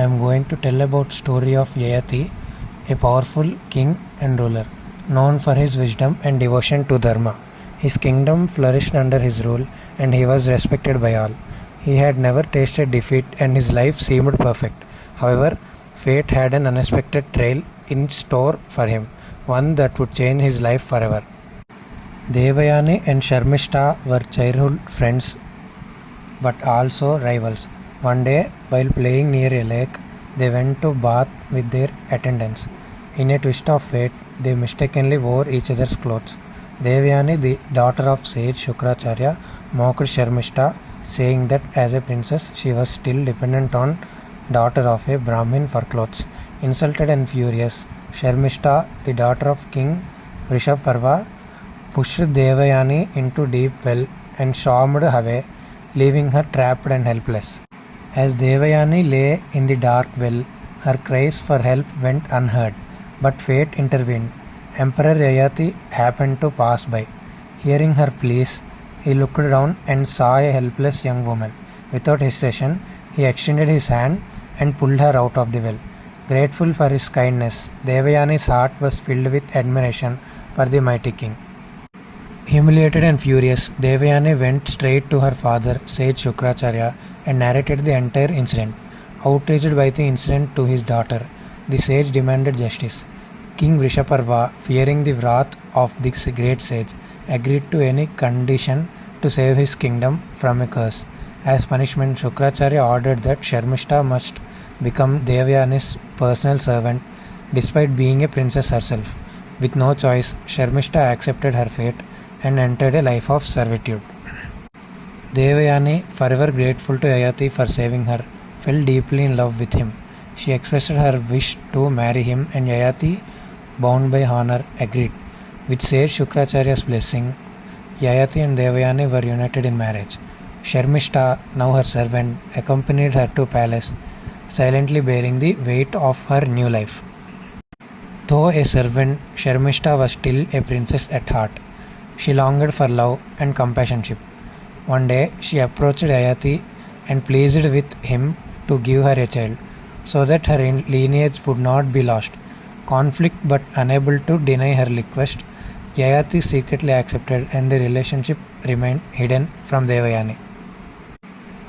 I am going to tell about story of Yayati, a powerful king and ruler, known for his wisdom and devotion to Dharma. His kingdom flourished under his rule and he was respected by all. He had never tasted defeat and his life seemed perfect. However, fate had an unexpected trail in store for him, one that would change his life forever. Devayani and Sharmishta were childhood friends but also rivals. One day, while playing near a lake, they went to bath with their attendants. In a twist of fate, they mistakenly wore each other's clothes. Devayani, the daughter of sage Shukracharya, mocked Sharmishta, saying that as a princess she was still dependent on daughter of a Brahmin for clothes. Insulted and furious, Sharmishta, the daughter of King Vrishaparva, pushed Devayani into deep well and stormed away, leaving her trapped and helpless. As Devayani lay in the dark well, her cries for help went unheard, but fate intervened. Emperor Yayati happened to pass by. Hearing her pleas, he looked down and saw a helpless young woman. Without hesitation, he extended his hand and pulled her out of the well. Grateful for his kindness, Devayani's heart was filled with admiration for the mighty king. Humiliated and furious, Devayani went straight to her father, sage Shukracharya, and narrated the entire incident. Outraged by the incident to his daughter, the sage demanded justice. King Vrishaparva, fearing the wrath of this great sage, agreed to any condition to save his kingdom from a curse. As punishment, Shukracharya ordered that Sharmishta must become Devayani's personal servant despite being a princess herself. With no choice, Sharmishta accepted her fate and entered a life of servitude. Devayani, forever grateful to Yayati for saving her, fell deeply in love with him. She expressed her wish to marry him and Yayati, bound by honor, agreed. With sage Shukracharya's blessing, Yayati and Devayani were united in marriage. Sharmishta, now her servant, accompanied her to palace, silently bearing the weight of her new life. Though a servant, Sharmishta was still a princess at heart. She longed for love and companionship. One day, she approached Yayati and pleaded with him to give her a child, so that her lineage would not be lost. Conflict but unable to deny her request, Yayati secretly accepted and the relationship remained hidden from Devayani.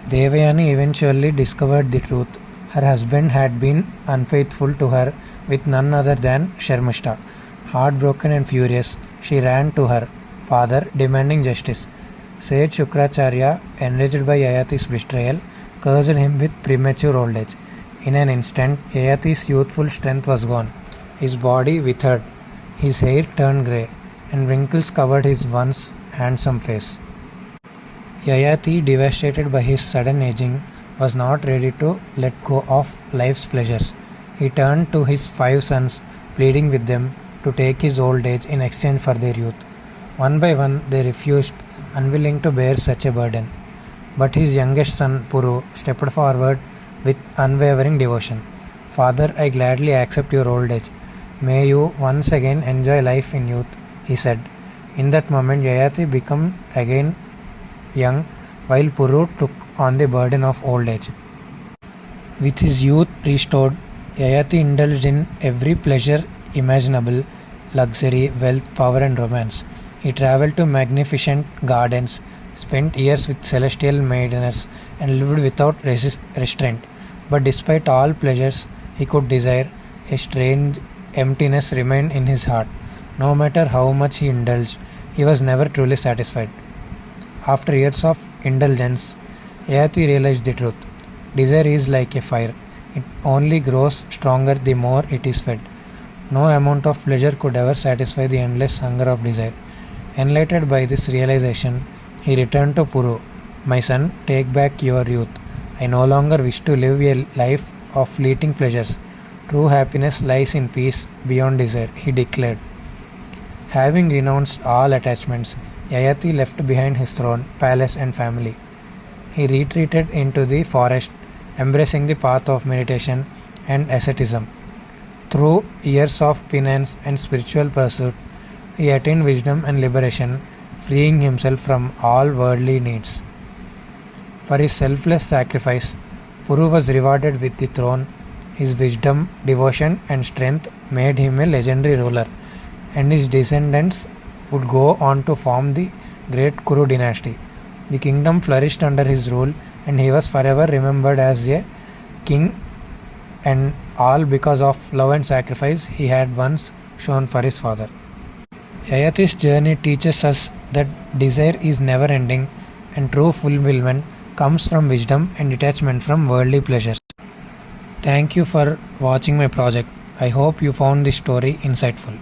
Devayani eventually discovered the truth. Her husband had been unfaithful to her with none other than Sharmishta. Heartbroken and furious, she ran to her father demanding justice. Sage Shukracharya, enraged by Yayati's betrayal, cursed him with premature old age. In an instant, Yayati's youthful strength was gone. His body withered, his hair turned grey, and wrinkles covered his once handsome face. Yayati, devastated by his sudden aging, was not ready to let go of life's pleasures. He turned to his 5 sons, pleading with them to take his old age in exchange for their youth. One by one, they refused, unwilling to bear such a burden. But his youngest son, Puru, stepped forward with unwavering devotion. Father, I gladly accept your old age. May you once again enjoy life in youth, he said. In that moment, Yayati became again young, while Puru took on the burden of old age. With his youth restored, Yayati indulged in every pleasure imaginable, luxury, wealth, power and romance. He travelled to magnificent gardens, spent years with celestial maidens, and lived without restraint. But despite all pleasures he could desire, a strange emptiness remained in his heart. No matter how much he indulged, he was never truly satisfied. After years of indulgence, Yayati realized the truth. Desire is like a fire. It only grows stronger the more it is fed. No amount of pleasure could ever satisfy the endless hunger of desire. Enlightened by this realization, he returned to Puru. My son, take back your youth. I no longer wish to live a life of fleeting pleasures. True happiness lies in peace beyond desire, he declared. Having renounced all attachments, Yayati left behind his throne, palace and family. He retreated into the forest, embracing the path of meditation and asceticism. Through years of penance and spiritual pursuit, he attained wisdom and liberation, freeing himself from all worldly needs. For his selfless sacrifice, Puru was rewarded with the throne His wisdom, devotion, and strength made him a legendary ruler, and his descendants would go on to form the great Kuru dynasty. The kingdom flourished under his rule, and he was forever remembered as a king, and all because of love and sacrifice he had once shown for his father. Yayati's journey teaches us that desire is never ending, and true fulfillment comes from wisdom and detachment from worldly pleasures. Thank you for watching my project. I hope you found this story insightful.